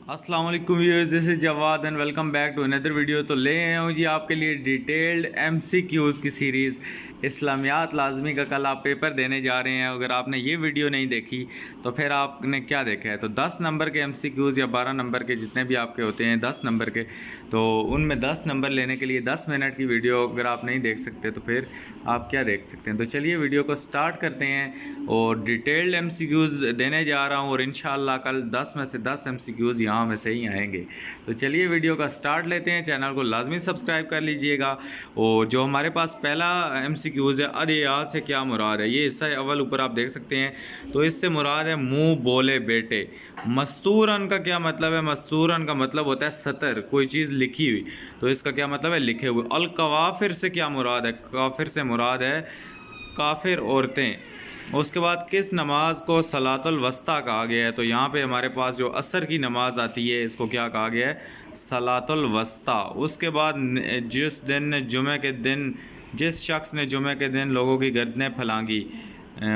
السلام علیکم viewers, this is Jawad and welcome back to another video. تو لے آیا ہوں جی آپ کے لیے ڈیٹیلڈ ایم سی کیوز کی سیریز اسلامیات لازمی کا۔ کل آپ پیپر دینے جا رہے ہیں، اگر آپ نے یہ ویڈیو نہیں دیکھی تو پھر آپ نے کیا دیکھا ہے؟ تو 10 نمبر کے ایم سی کیوز یا 12 نمبر کے جتنے بھی آپ کے ہوتے ہیں 10 نمبر کے، تو ان میں 10 نمبر لینے کے لیے 10 منٹ کی ویڈیو اگر آپ نہیں دیکھ سکتے تو پھر آپ کیا دیکھ سکتے ہیں؟ تو چلیے ویڈیو کو سٹارٹ کرتے ہیں اور ڈیٹیلڈ ایم سی کیوز دینے جا رہا ہوں، اور انشاءاللہ کل 10 میں سے 10 ایم سی کیوز یہاں میں سے ہی آئیں گے۔ تو چلیے ویڈیو کا سٹارٹ لیتے ہیں، چینل کو لازمی سبسکرائب کر لیجئے گا۔ اور جو ہمارے پاس پہلا ایم سی کیوز ہے، ادیا سے کیا مراد ہے؟ یہ حصہ اول اوپر آپ دیکھ سکتے ہیں، تو اس سے مراد ہے منہ بولے بیٹے۔ مستورن کا کیا مطلب ہے؟ مستورن کا مطلب ہوتا ہے سطر، کوئی چیز لکھی ہوئی، تو اس کا کیا مطلب ہے؟ لکھے ہوئے۔ الکوافر سے کیا مراد ہے؟ کافر سے مراد ہے کافر عورتیں۔ اس کے بعد کس نماز کو صلاۃ الوسطیٰ کہا گیا ہے؟ تو یہاں پہ ہمارے پاس جو عصر کی نماز آتی ہے اس کو کیا کہا گیا ہے؟ صلاۃ الوسطیٰ۔ اس کے بعد جس شخص نے جمعہ کے دن لوگوں کی گردنیں پھلانگی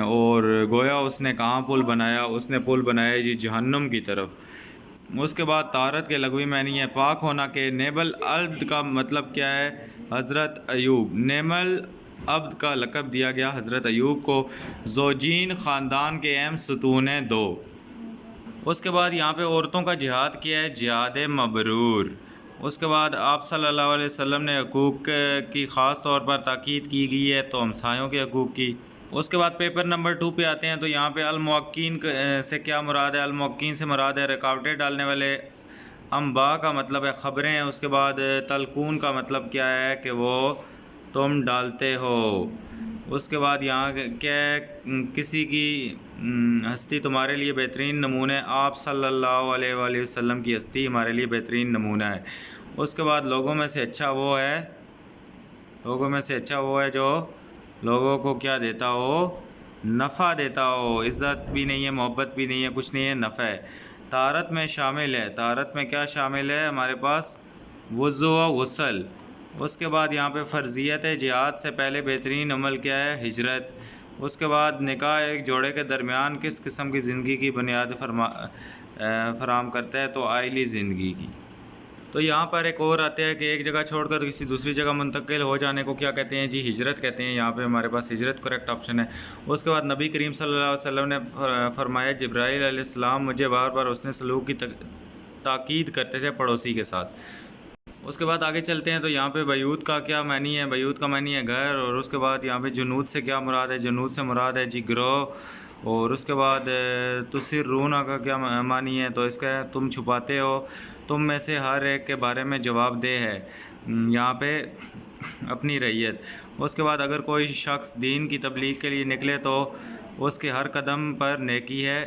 اور گویا اس نے کہاں پل بنایا؟ اس نے پل بنایا جی جہنم کی طرف۔ اس کے بعد طہارت کے لغوی معنی ہے پاک ہونا کے۔ نیب العبد کا مطلب کیا ہے؟ حضرت ایوب۔ نیب العبد کا لقب دیا گیا حضرت ایوب کو۔ زوجین خاندان کے اہم ستون ہیں دو۔ اس کے بعد یہاں پہ عورتوں کا جہاد کیا ہے؟ جہاد مبرور۔ اس کے بعد آپ صلی اللہ علیہ وسلم نے حقوق کی خاص طور پر تاکید کی گئی ہے، تو ہمسایوں کے حقوق کی۔ اس کے بعد پیپر نمبر 2 پہ آتے ہیں، تو یہاں پہ الموقین سے کیا مراد ہے؟ الموقین سے مراد ہے رکاوٹیں ڈالنے والے۔ انباء کا مطلب ہے خبریں ہیں۔ اس کے بعد تلقون کا مطلب کیا ہے؟ کہ وہ تم ڈالتے ہو۔ اس کے بعد یہاں کیا ہے؟ کسی کی ہستی تمہارے لیے بہترین نمونہ۔ آپ صلی اللہ علیہ وآلہ وسلم کی ہستی ہمارے لیے بہترین نمونہ ہے۔ اس کے بعد لوگوں میں سے اچھا وہ ہے جو لوگوں کو کیا دیتا ہو؟ نفع دیتا ہو۔ عزت بھی نہیں ہے، محبت بھی نہیں ہے، کچھ نہیں ہے، نفع ہے۔ طہارت میں شامل ہے۔ طہارت میں کیا شامل ہے ہمارے پاس؟ وضو و غسل۔ اس کے بعد یہاں پہ فرضیت ہے، جہاد سے پہلے بہترین عمل کیا ہے؟ ہجرت۔ اس کے بعد نکاح ایک جوڑے کے درمیان کس قسم کی زندگی کی بنیاد فراہم کرتا ہے؟ تو عائلی زندگی کی۔ تو یہاں پر ایک اور آتے ہیں کہ ایک جگہ چھوڑ کر کسی دوسری جگہ منتقل ہو جانے کو کیا کہتے ہیں؟ جی ہجرت کہتے ہیں۔ یہاں پہ ہمارے پاس ہجرت کریکٹ آپشن ہے۔ اس کے بعد نبی کریم صلی اللہ علیہ وسلم نے فرمایا جبرائیل علیہ السلام مجھے بار بار حسن سلوک کی تاکید کرتے تھے پڑوسی کے ساتھ۔ اس کے بعد آگے چلتے ہیں، تو یہاں پہ بیوت کا کیا معنی ہے؟ بیوت کا معنی ہے گھر۔ اور اس کے بعد یہاں پہ جنود سے کیا مراد ہے؟ جنود سے مراد ہے جی گروہ۔ اور اس کے بعد تسرون کا کیا معنی ہے؟ تو اس کا تم چھپاتے ہو۔ تم میں سے ہر ایک کے بارے میں جواب دہ ہے یہاں پہ اپنی رعیت۔ اس کے بعد اگر کوئی شخص دین کی تبلیغ کے لیے نکلے تو اس کے ہر قدم پر نیکی ہے۔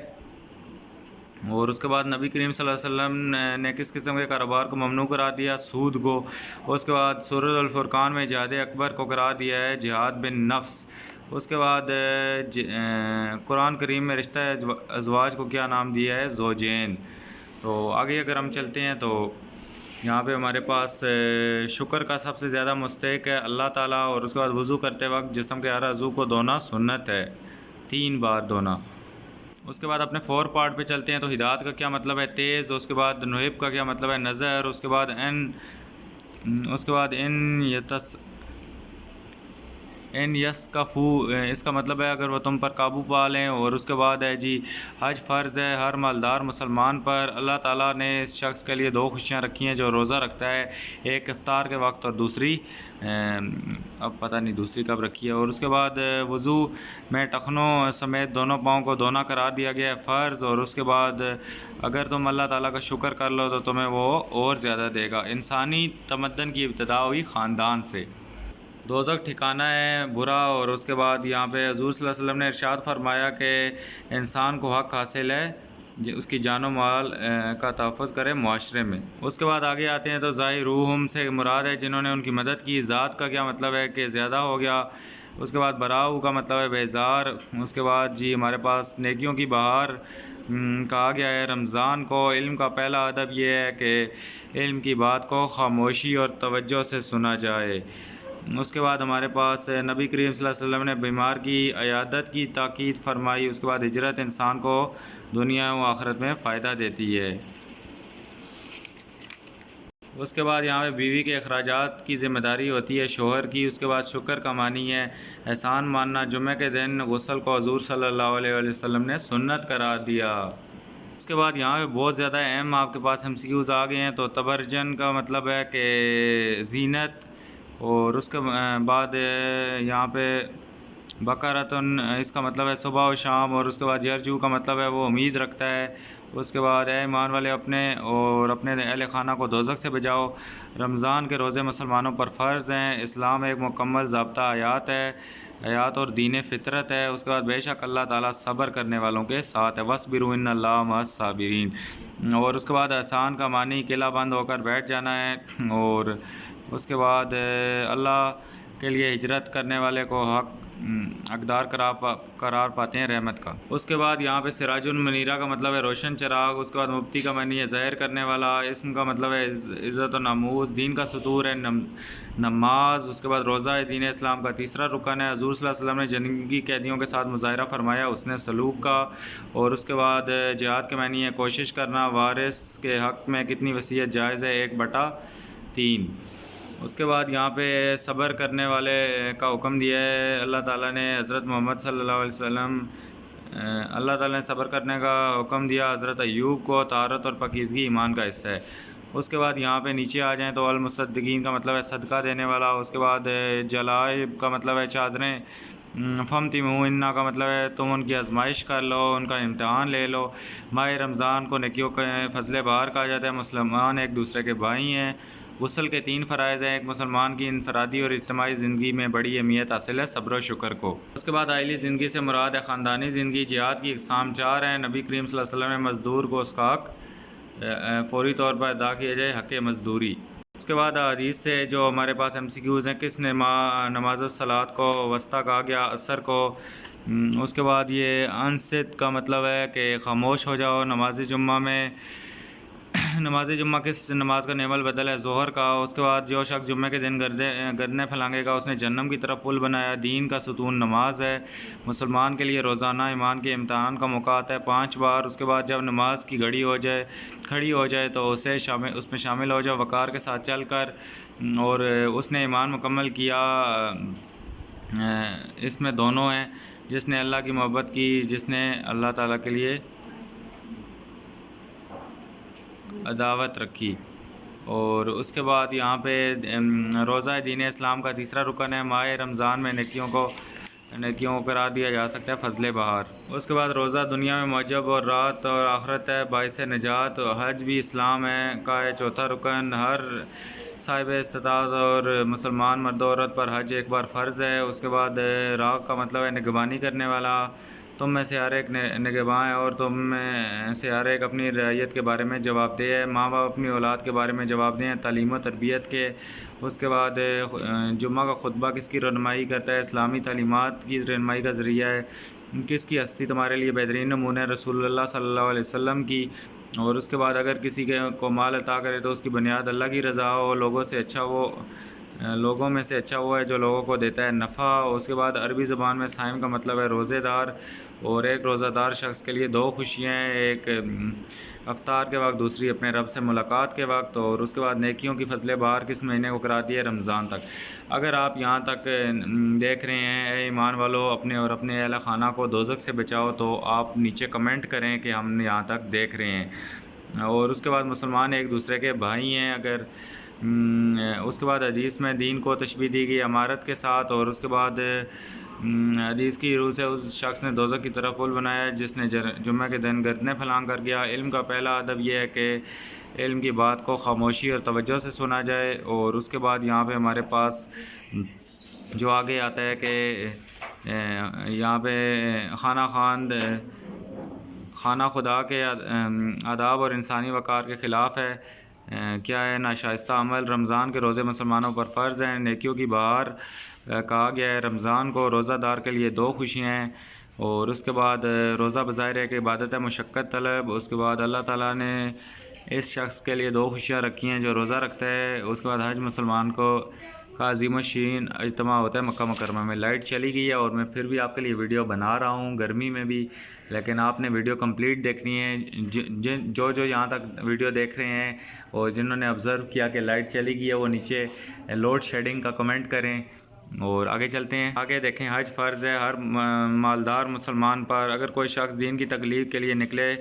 اور اس کے بعد نبی کریم صلی اللہ علیہ وسلم نے کس قسم کے کاروبار کو ممنوع قرار دیا؟ سود کو۔ اس کے بعد سورۃ الفرقان میں جہاد اکبر کو قرار دیا ہے جہاد بن نفس۔ اس کے بعد قرآن کریم میں رشتہ ازواج کو کیا نام دیا ہے؟ زوجین۔ تو آگے اگر ہم چلتے ہیں، تو یہاں پہ ہمارے پاس شکر کا سب سے زیادہ مستحق ہے اللہ تعالیٰ۔ اور اس کے بعد وضو کرتے وقت جسم کے ہر عضو کو دھونا سنت ہے، 3 بار دھونا۔ اس کے بعد اپنے 4 پارٹ پہ چلتے ہیں، تو ہدایت کا کیا مطلب ہے؟ تیز۔ اس کے بعد نحب کا کیا مطلب ہے؟ نظر۔ اس کے بعد ان یسکفو اس کا مطلب ہے اگر وہ تم پر قابو پا لیں۔ اور اس کے بعد ہے جی حج فرض ہے ہر مالدار مسلمان پر۔ اللہ تعالیٰ نے اس شخص کے لیے 2 خوشیاں رکھی ہیں جو روزہ رکھتا ہے، ایک افطار کے وقت اور دوسری اب پتہ نہیں دوسری کب رکھی ہے۔ اور اس کے بعد وضو میں ٹخنوں سمیت دونوں پاؤں کو دھونا قرار دیا گیا ہے فرض۔ اور اس کے بعد اگر تم اللہ تعالیٰ کا شکر کر لو تو تمہیں وہ اور زیادہ دے گا۔ انسانی تمدن کی ابتدا ہوئی خاندان سے۔ دوزخ ٹھکانہ ہے برا۔ اور اس کے بعد یہاں پہ حضور صلی اللہ علیہ وسلم نے ارشاد فرمایا کہ انسان کو حق حاصل ہے اس کی جان و مال کا تحفظ کرے معاشرے میں۔ اس کے بعد آگے آتے ہیں، تو ظاہروہم سے مراد ہے جنہوں نے ان کی مدد کی۔ ذات کا کیا مطلب ہے؟ کہ زیادہ ہو گیا۔ اس کے بعد براؤ کا مطلب ہے بیزار۔ اس کے بعد جی ہمارے پاس نیکیوں کی بہار کہا گیا ہے رمضان کو۔ علم کا پہلا ادب یہ ہے کہ علم کی بات کو خاموشی اور توجہ سے سنا جائے۔ اس کے بعد ہمارے پاس نبی کریم صلی اللہ علیہ وسلم نے بیمار کی عیادت کی تاکید فرمائی۔ اس کے بعد ہجرت انسان کو دنیا و آخرت میں فائدہ دیتی ہے۔ اس کے بعد یہاں پہ بیوی کے اخراجات کی ذمہ داری ہوتی ہے شوہر کی. اس کے بعد شکر کا معنی ہے احسان ماننا. جمعہ کے دن غسل کو حضور صلی اللہ علیہ وآلہ وسلم نے سنت قرار دیا. اس کے بعد یہاں پہ بہت زیادہ اہم آپ کے پاس MCQs آ گئے ہیں. تو تبرجن کا مطلب ہے کہ زینت، اور اس کے بعد یہاں پہ بقرۃن اس کا مطلب ہے صبح و شام، اور اس کے بعد یرجو کا مطلب ہے وہ امید رکھتا ہے. اس کے بعد اے ایمان والے اپنے اور اپنے اہل خانہ کو دوزخ سے بچاؤ. رمضان کے روزے مسلمانوں پر فرض ہیں. اسلام ایک مکمل ضابطہ حیات اور دین فطرت ہے. اس کے بعد بے شک اللہ تعالیٰ صبر کرنے والوں کے ساتھ ہے. وَاصْبِرُوا إِنَّ اللَّهَ مَعَ الصَّابِرِينَ. اور اس کے بعد احسان کا معنی قلعہ بند ہو کر بیٹھ جانا ہے. اور اس کے بعد اللہ کے لیے ہجرت کرنے والے کو حقدار قرار پاتے ہیں رحمت کا. اس کے بعد یہاں پہ سراج المنیرہ کا مطلب ہے روشن چراغ. اس کے بعد مبتی کا معنی ہے ظاہر کرنے والا. اسم کا مطلب ہے عزت و ناموس. دین کا ستور ہے نماز. اس کے بعد روزہ دین اسلام کا تیسرا رکن ہے. حضور صلی اللہ علیہ وسلم نے جنگی قیدیوں کے ساتھ مظاہرہ فرمایا اس نے سلوک کا. اور اس کے بعد جہاد کے معنی ہے کوشش کرنا. وارث کے حق میں کتنی وصیت جائز ہے؟ 1/3. اس کے بعد یہاں پہ صبر کرنے والے کا حکم دیا ہے اللہ تعالیٰ نے. حضرت محمد صلی اللہ علیہ وسلم اللہ تعالیٰ نے صبر کرنے کا حکم دیا حضرت ایوب کو. طہارت اور پاکیزگی ایمان کا حصہ ہے. اس کے بعد یہاں پہ نیچے آ جائیں تو المصدقین کا مطلب ہے صدقہ دینے والا. اس کے بعد جلائب کا مطلب ہے چادریں. فَامْتَحِنُوهُنَّ کا مطلب ہے تم ان کی آزمائش کر لو، ان کا امتحان لے لو. ماہ رمضان کو نیکیوں کے فضل بہار کہا جاتا ہے. مسلمان ایک دوسرے کے بھائی ہیں. غسل کے 3 فرائض ہیں. ایک مسلمان کی انفرادی اور اجتماعی زندگی میں بڑی اہمیت حاصل ہے صبر و شکر کو. اس کے بعد عائلی زندگی سے مراد ہے خاندانی زندگی. جہاد کی اقسام 4 ہیں. نبی کریم صلی اللہ علیہ وسلم نے مزدور کو اس کا حق فوری طور پر ادا کیا جائے، حق مزدوری. اس کے بعد حدیث سے جو ہمارے پاس MCQs ہیں، کس نماز الصلاۃ کو وسطیٰ کہا گیا؟ عصر کو. اس کے بعد یہ انصت کا مطلب ہے کہ خاموش ہو جاؤ. نماز جمعہ کس نماز کا نعم البدل ہے؟ ظہر کا. اس کے بعد جو شخص جمعہ کے دن گردنیں پھلانگے گا اس نے جہنم کی طرف پل بنایا. دین کا ستون نماز ہے. مسلمان کے لیے روزانہ ایمان کے امتحان کا موقع آتا ہے 5 بار. اس کے بعد جب نماز کی گھڑی کھڑی ہو جائے تو اس میں شامل ہو جاؤ وقار کے ساتھ چل کر. اور اس نے ایمان مکمل کیا. اس میں دونوں ہیں، جس نے اللہ کی محبت کی، جس نے اللہ تعالیٰ کے لیے عداوت رکھی. اور اس کے بعد یہاں پہ روزہ دین اسلام کا تیسرا رکن ہے. ماہ رمضان میں نیکیوں کو قرار دیا جا سکتا ہے فضل بہار. اس کے بعد روزہ دنیا میں موجب اور رات اور آخرت ہے باعث نجات. حج بھی اسلام کا ہے 4تھا رکن. ہر صاحب استطاعت اور مسلمان مرد و عورت پر حج 1 بار فرض ہے. اس کے بعد راغ کا مطلب ہے نگہبانی کرنے والا. تم میں سے ہر ایک نگہباں ہے اور تم میں سے ہر ایک اپنی رعیت کے بارے میں جواب دہ ہے. ماں باپ اپنی اولاد کے بارے میں جواب دہ ہیں تعلیم و تربیت کے. اس کے بعد جمعہ کا خطبہ کس کی رہنمائی کرتا ہے؟ اسلامی تعلیمات کی رہنمائی کا ذریعہ ہے. کس کی ہستی تمہارے لیے بہترین نمونہ ہے؟ رسول اللہ صلی اللہ علیہ وسلم کی. اور اس کے بعد اگر کسی کو مال عطا کرے تو اس کی بنیاد اللہ کی رضا ہو. لوگوں میں سے اچھا وہ ہے جو لوگوں کو دیتا ہے نفع. اس کے بعد عربی زبان میں صائم کا مطلب ہے روزے دار. اور ایک روزہ دار شخص کے لیے 2 خوشیاں ہیں، ایک افطار کے وقت، دوسری اپنے رب سے ملاقات کے وقت. اور اس کے بعد نیکیوں کی فضل بہار کس مہینے کو قرار دیا ہے؟ رمضان تک. اگر آپ یہاں تک دیکھ رہے ہیں اے ایمان والو اپنے اور اپنے اہل خانہ کو دوزخ سے بچاؤ، تو آپ نیچے کمنٹ کریں کہ ہم یہاں تک دیکھ رہے ہیں. اور اس کے بعد مسلمان ایک دوسرے کے بھائی ہیں. اس کے بعد حدیث میں دین کو تشبیہ دی گئی عمارت کے ساتھ. اور اس کے بعد حدیث کی روح سے اس شخص نے دوزخ کی طرف پل بنایا جس نے جمعہ کے دن گردنیں پھلانگ کر گیا. علم کا پہلا ادب یہ ہے کہ علم کی بات کو خاموشی اور توجہ سے سنا جائے. اور اس کے بعد یہاں پہ ہمارے پاس جو آگے آتا ہے کہ یہاں پہ خانہ خدا کے آداب اور انسانی وقار کے خلاف ہے. کیا ہے؟ ناشائستہ عمل. رمضان کے روزے مسلمانوں پر فرض ہیں. نیکیوں کی بہار کہا گیا ہے رمضان کو. روزہ دار کے لیے 2 خوشیاں ہیں. اور اس کے بعد روزہ بظاہر ہے کہ عبادت ہے مشقت طلب. اس کے بعد اللہ تعالیٰ نے اس شخص کے لیے 2 خوشیاں رکھی ہیں جو روزہ رکھتا ہے. اس کے بعد حج مسلمان کو کا عظیم الشین اجتماع ہوتا ہے مکہ مکرمہ میں۔ لائٹ چلی گئی ہے اور میں پھر بھی آپ کے لیے ویڈیو بنا رہا ہوں گرمی میں بھی، لیکن آپ نے ویڈیو کمپلیٹ دیکھنی ہے۔ جو یہاں تک ویڈیو دیکھ رہے ہیں اور جنہوں نے آبزرو کیا کہ لائٹ چلی گئی ہے وہ نیچے لوڈ شیڈنگ کا کمنٹ کریں، اور آگے چلتے ہیں۔ آگے دیکھیں، حج فرض ہے ہر مالدار مسلمان پر۔ اگر کوئی شخص دین کی تکلیف کے لیے نکلے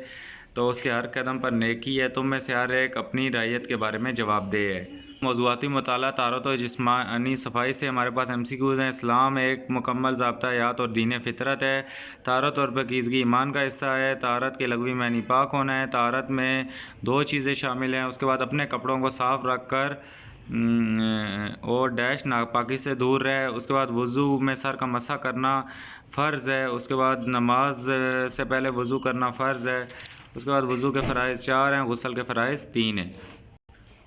تو اس کے ہر قدم پر نیکی ہے۔ تم میں سے ہر ایک اپنی رعیت کے بارے میں جواب دہ ہے۔ موضوعاتی مطالعہ، طہارت و جسمانی صفائی سے ہمارے پاس MCQs ہیں۔ اسلام ایک مکمل ضابطہ حیات اور دین فطرت ہے۔ طہارت اور پاکیزگی ایمان کا حصہ ہے۔ طہارت کے لغوی معنی پاک ہونا ہے۔ طہارت میں 2 چیزیں شامل ہیں۔ اس کے بعد اپنے کپڑوں کو صاف رکھ کر اور ناپاکی سے دور رہے۔ اس کے بعد وضو میں سر کا مسح کرنا فرض ہے۔ اس کے بعد نماز سے پہلے وضو کرنا فرض ہے۔ اس کے بعد وضو کے فرائض 4 ہیں، غسل کے فرائض 3 ہیں۔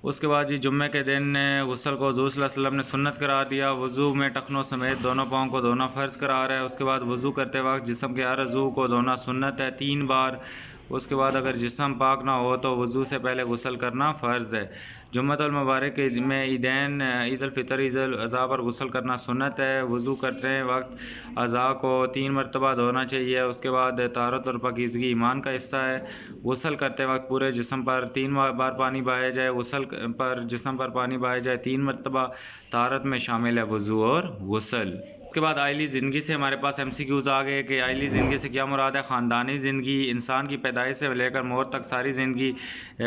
اس کے بعد جمعہ کے دن غسل کو حضور صلی اللہ علیہ وسلم نے سنت قرار دیا۔ وضو میں ٹخنوں سمیت دونوں پاؤں کو دھونا فرض قرار ہے۔ اس کے بعد وضو کرتے وقت جسم کے ہر عضو کو دھونا سنت ہے 3 بار۔ اس کے بعد اگر جسم پاک نہ ہو تو وضو سے پہلے غسل کرنا فرض ہے۔ جمعۃ المبارک میں عیدین عید الفطر عید الاضحیٰ پر غسل کرنا سنت ہے۔ وضو کرتے وقت اعضاء کو 3 مرتبہ دھونا چاہیے۔ اس کے بعد طہارت اور پاکیزگی ایمان کا حصہ ہے۔ غسل کرتے وقت پورے جسم پر 3 بار پانی بہایا جائے۔ غسل پر جسم پر پانی بہایا جائے 3 مرتبہ۔ طہارت میں شامل ہے وضو اور غسل۔ اس کے بعد آئلی زندگی سے ہمارے پاس MCQs آ گئے کہ آئلی زندگی سے کیا مراد ہے؟ خاندانی زندگی۔ انسان کی پیدائش سے لے کر موت تک ساری زندگی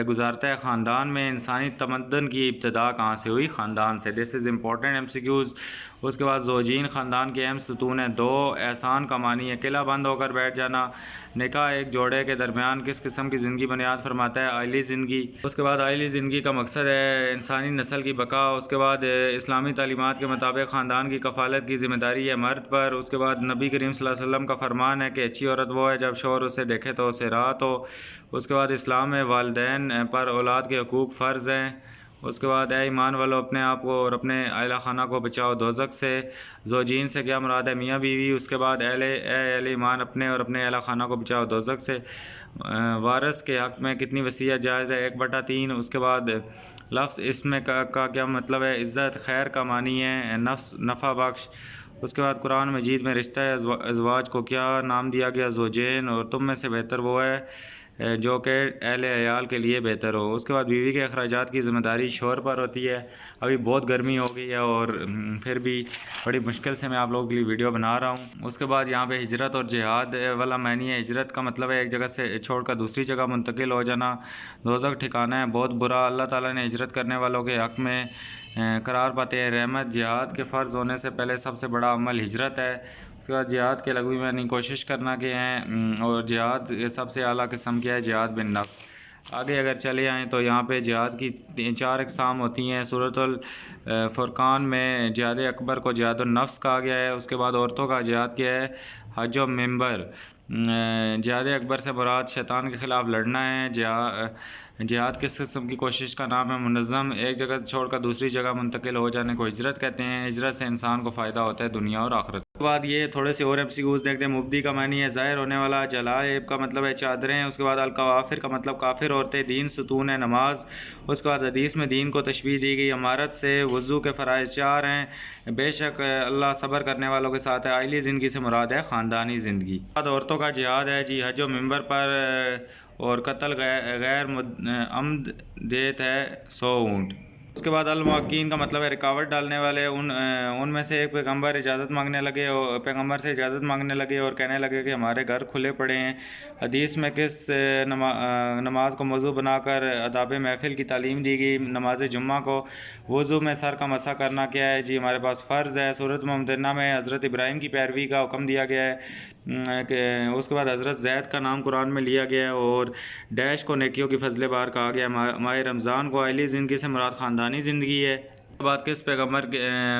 گزارتا ہے خاندان میں۔ انسانی تمدن کی ابتدا کہاں سے ہوئی؟ خاندان سے۔ دس از امپورٹنٹ MCQs۔ اس کے بعد زوجین خاندان کے اہم ستون ہیں 2۔ احسان کا معنی ہے قلعہ بند ہو کر بیٹھ جانا۔ نکاح ایک جوڑے کے درمیان کس قسم کی زندگی بنیاد فرماتا ہے؟ آئلی زندگی۔ اس کے بعد آئلی زندگی کا مقصد ہے انسانی نسل کی بقا۔ اس کے بعد اسلامی تعلیمات کے مطابق خاندان کی کفالت کی ذمہ داری ہے مرد پر۔ اس کے بعد نبی کریم صلی اللہ علیہ وسلم کا فرمان ہے کہ اچھی عورت وہ ہے جب شوہر اسے دیکھے تو اسے راحت ہو۔ اس کے بعد اسلام میں والدین پر اولاد کے حقوق فرض ہیں۔ اس کے بعد اے ایمان والو اپنے آپ کو اور اپنے اہلِ خانہ کو بچاؤ دوزخ سے۔ زوجین سے کیا مراد ہے؟ میاں بیوی۔ اس کے بعد اہل ایمان اپنے اور اپنے اہلِ خانہ کو بچاؤ دوزخ سے۔ وارث کے حق میں کتنی وصیت جائز ہے؟ 1/3۔ اس کے بعد لفظ اسم کا کیا مطلب ہے؟ عزت، خیر کا معنی ہے نفع بخش۔ اس کے بعد قرآن مجید میں رشتہ ازواج کو کیا نام دیا گیا؟ زوجین۔ اور تم میں سے بہتر وہ ہے جو کہ اہل عیال کے لیے بہتر ہو۔ اس کے بعد بیوی کے اخراجات کی ذمہ داری شوہر پر ہوتی ہے۔ ابھی بہت گرمی ہو گئی ہے اور پھر بھی بڑی مشکل سے میں آپ لوگوں کے لیے ویڈیو بنا رہا ہوں۔ اس کے بعد یہاں پہ ہجرت اور جہاد والا معنی ہے۔ ہجرت کا مطلب ہے ایک جگہ سے چھوڑ کر دوسری جگہ منتقل ہو جانا۔ دوزخ ٹھکانہ ہے بہت برا۔ اللہ تعالیٰ نے ہجرت کرنے والوں کے حق میں قرار پاتے ہیں رحمت۔ جہاد کے فرض ہونے سے پہلے سب سے بڑا عمل ہجرت ہے۔ اس کے بعد جہاد کے لغوی معنی کوشش کرنا کے ہیں، اور جہاد سب سے اعلیٰ قسم کیا ہے؟ جہاد بالنفس۔ آگے اگر چلے آئیں تو یہاں پہ جہاد کی 4 اقسام ہوتی ہیں۔ سورۃ الفرقان میں جہاد اکبر کو جہاد النفس کہا گیا ہے۔ اس کے بعد عورتوں کا جہاد کیا ہے؟ حج و منبر۔ جہاد اکبر سے مراد شیطان کے خلاف لڑنا ہے۔ جہاد کس قسم کی کوشش کا نام ہے؟ منظم۔ ایک جگہ چھوڑ کر دوسری جگہ منتقل ہو جانے کو ہجرت کہتے ہیں۔ ہجرت سے انسان کو فائدہ ہوتا ہے دنیا اور آخرت۔ اس کے بعد یہ تھوڑے سے اور MCQs دیکھتے ہیں۔ مبدی کا معنی ہے ظاہر ہونے والا۔ جلائب کا مطلب ہے چادریں۔ اس کے بعد الکوافر کا مطلب کافر عورتیں۔ دین ستون ہے نماز۔ اس کے بعد حدیث میں دین کو تشبیہ دی گئی امارت سے۔ وضو کے فرائض 4 ہیں۔ بے شک اللہ صبر کرنے والوں کے ساتھ ہے۔ آئلی زندگی سے مراد ہے خاندانی زندگی۔ بعد عورتوں کا جہاد ہے جی حج و منبر پر، اور قتل غیر عمد دیت ہے 100 اونٹ۔ اس کے بعد المعاقین کا مطلب ہے رکاوٹ ڈالنے والے۔ ان میں سے ایک پیغمبر سے اجازت مانگنے لگے اور کہنے لگے کہ ہمارے گھر کھلے پڑے ہیں۔ حدیث میں کس نماز کو موضوع بنا کر آداب محفل کی تعلیم دی گئی؟ نماز جمعہ کو۔ وضو میں سر کا مسح کرنا کیا ہے جی؟ ہمارے پاس فرض ہے۔ سورۃ ممتحنہ میں حضرت ابراہیم کی پیروی کا حکم دیا گیا ہے کہ اس کے بعد حضرت زید کا نام قرآن میں لیا گیا ہے، اور ڈیش کو نیکیوں کی فضل بار کہا گیا ہے۔ ماہ رمضان کو اہلی زندگی سے مراد خاندانی زندگی ہے۔ اس کے بعد کس پیغمبر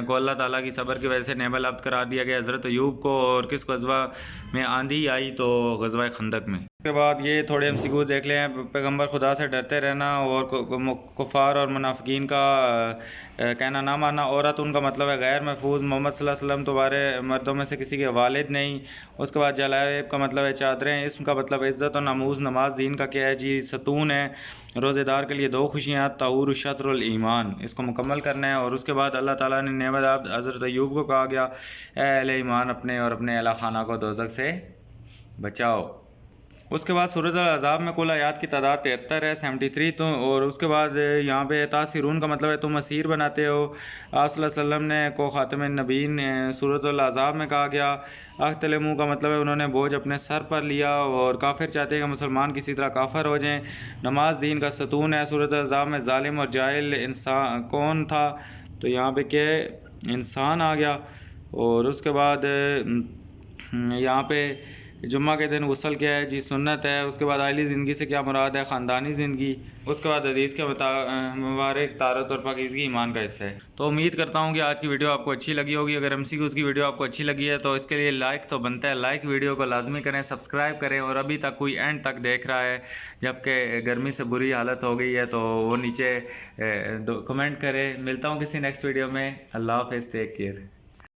کو اللہ تعالیٰ کی صبر کی وجہ سے نعم العبد قرار دیا گیا؟ حضرت ایوب کو۔ اور کس غزوہ میں آندھی آئی تو غزوہ خندق میں۔ اس کے بعد یہ تھوڑے MCQ دیکھ لیں۔ پیغمبر خدا سے ڈرتے رہنا اور کفار اور منافقین کا کہنا نہ ماننا۔ عورت ان کا مطلب ہے غیر محفوظ، محمد صلی اللہ علیہ وسلم تمہارے مردوں میں سے کسی کے والد نہیں۔ اس کے بعد جلائب کا مطلب ہے چادریں، اسم کا مطلب عزت و ناموز۔ نماز دین کا کیا ہے جی؟ ستون ہے۔ روزے دار کے لیے 2 خوشیاں، طہور الشطر الایمان، اس کو مکمل کرنا ہے۔ اور اس کے بعد اللہ تعالیٰ نے نعمت حضرت ایوب کو کہا گیا اے اہل ایمان اپنے اور اپنے اہل خانہ کو دوزخ سے بچاؤ۔ اس کے بعد سورۃ الاحزاب میں کل آیات کی تعداد 73 ہے، 73 تو۔ اور اس کے بعد یہاں پہ تاثرون کا مطلب ہے تم اسیر بناتے ہو۔ آپ صلی اللہ علیہ وسلم نے کو خاتم النبیین سورۃ الاحزاب میں کہا گیا۔ اختلمو کا مطلب ہے انہوں نے بوجھ اپنے سر پر لیا، اور کافر چاہتے ہیں کہ مسلمان کسی طرح کافر ہو جائیں۔ نماز دین کا ستون ہے۔ سورۃ الاحزاب میں ظالم اور جاہل انسان کون تھا؟ تو یہاں پہ کہ انسان آ گیا۔ اور اس کے بعد یہاں پہ جمعہ کے دن غسل کیا ہے جی؟ سنت ہے۔ اس کے بعد عائلی زندگی سے کیا مراد ہے؟ خاندانی زندگی۔ اس کے بعد حدیث کے مبارک طہارت اور پاکیزگی ایمان کا حصہ ہے۔ تو امید کرتا ہوں کہ آج کی ویڈیو آپ کو اچھی لگی ہوگی۔ اگر MCQs کی ویڈیو آپ کو اچھی لگی ہے تو اس کے لیے لائک تو بنتا ہے، لائک ویڈیو کو لازمی کریں، سبسکرائب کریں، اور ابھی تک کوئی اینڈ تک دیکھ رہا ہے جبکہ گرمی سے بری حالت ہو گئی ہے تو وہ نیچے کمنٹ کرے۔ ملتا ہوں کسی نیکسٹ ویڈیو میں۔ اللہ حافظ، ٹیک کیئر۔